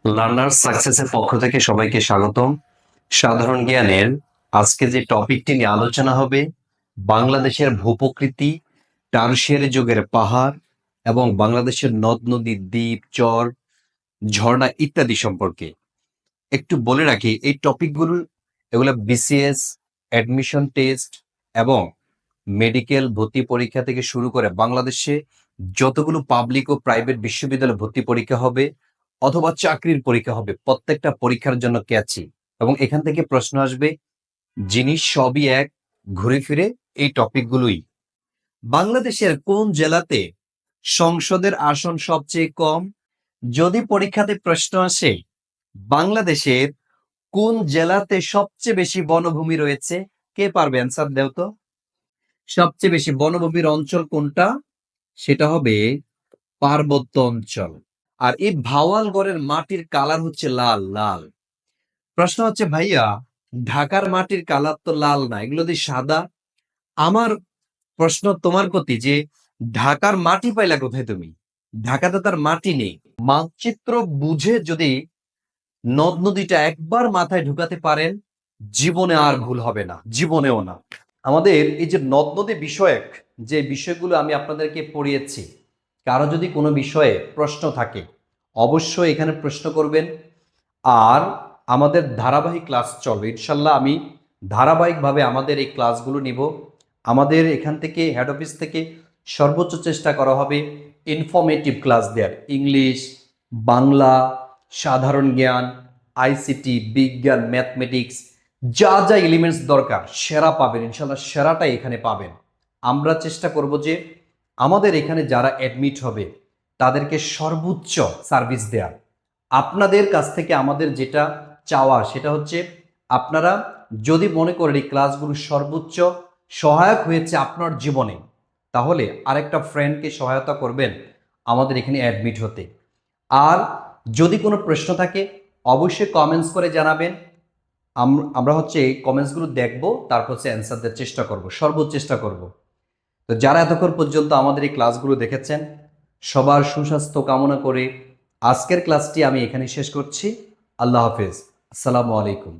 Learner সাকসেসের পক্ষ থেকে সবাইকে স্বাগতম। সাধারণ জ্ঞানের আজকে যে টপিকটি নিয়ে আলোচনা হবে, বাংলাদেশের ভূপ্রকৃতি, টারশিয়ারি যুগের পাহাড় এবং বাংলাদেশের নদ নদী, দ্বীপ, চর, ঝর্ণা ইত্যাদি সম্পর্কে একটু বলে রাখি। এই টপিকগুলো এগুলো বিসিএস, অ্যাডমিশন টেস্ট এবং মেডিকেল ভর্তি পরীক্ষা থেকে শুরু করে বাংলাদেশে যতগুলো পাবলিক ও প্রাইভেট বিশ্ববিদ্যালয়ে ভর্তি পরীক্ষা হবে অথবা চাকরির পরীক্ষা হবে, প্রত্যেকটা পরীক্ষার জন্য ক্যাচি এবং এখান থেকে প্রশ্ন আসবে। জিনিস সবই এক, ঘুরে ফিরে এই টপিকগুলোই। বাংলাদেশের কোন জেলাতে সংসদের আসন সবচেয়ে কম? যদি পরীক্ষাতে প্রশ্ন আসে বাংলাদেশের কোন জেলাতে সবচেয়ে বেশি বনভূমি রয়েছে, কে পারবে অ্যান্সার দেও তো? সবচেয়ে বেশি বনভূমির অঞ্চল কোনটা? সেটা হবে পার্বত্য অঞ্চল। আর এই ভাওয়ালগড়ের মাটির কালার হচ্ছে লাল লাল। প্রশ্ন হচ্ছে ভাইয়া, ঢাকার মাটির কালার তো লাল না, এগুলো দিয়ে সাদা। আমার প্রশ্ন তোমার প্রতি যে ঢাকার মাটি পাইলা কোথায় তুমি? ঢাকাতে তার মাটি নেই। মানচিত্র বুঝে যদি নদ নদীটা একবার মাথায় ঢুকাতে পারেন, জীবনে আর ভুল হবে না, জীবনেও না। আমাদের এই যে নদ নদী বিষয়ক যে বিষয়গুলো আমি আপনাদেরকে পড়িয়েছি, কারো যদি কোনো বিষয়ে প্রশ্ন থাকে অবশ্যই এখানে প্রশ্ন করবেন। আর আমাদের ধারাবাহিক ক্লাস চলবে ইনশাল্লাহ। আমি ধারাবাহিকভাবে আমাদের এই ক্লাসগুলো নিব। আমাদের এখান থেকে হেড অফিস থেকে সর্বোচ্চ চেষ্টা করা হবে ইনফরমেটিভ ক্লাস দেওয়ার। ইংলিশ, বাংলা, সাধারণ জ্ঞান, আইসিটি, বিজ্ঞান, ম্যাথমেটিক্স, যা যা এলিমেন্টস দরকার সেরা পাবেন ইনশাল্লাহ, সেরাটাই এখানে পাবেন। আমরা চেষ্টা করব যে আমাদের এখানে যারা অ্যাডমিট হবে তাদেরকে সর্বোচ্চ সার্ভিস দেওয়ার। আপনাদের কাছ থেকে আমাদের যেটা চাওয়া সেটা হচ্ছে, আপনারা যদি মনে করেন এই ক্লাসগুলো সর্বোচ্চ সহায়ক হয়েছে আপনার জীবনে, তাহলে আরেকটা ফ্রেন্ডকে সহায়তা করবেন আমাদের এখানে অ্যাডমিট হতে। আর যদি কোনো প্রশ্ন থাকে অবশ্যই কমেন্টস করে জানাবেন। আমরা হচ্ছে কমেন্টসগুলো দেখব, তারপর হচ্ছে অ্যান্সার দেওয়ার চেষ্টা করব, সর্বোচ্চ চেষ্টা করব। তো যারা এতক্ষণ পর্যন্ত আমাদের এই ক্লাসগুলো দেখেছেন, সবার সুস্বাস্থ্য কামনা করে আজকের ক্লাসটি আমি এখানে শেষ করছি। আল্লাহ হাফেজ, আসসালামু আলাইকুম।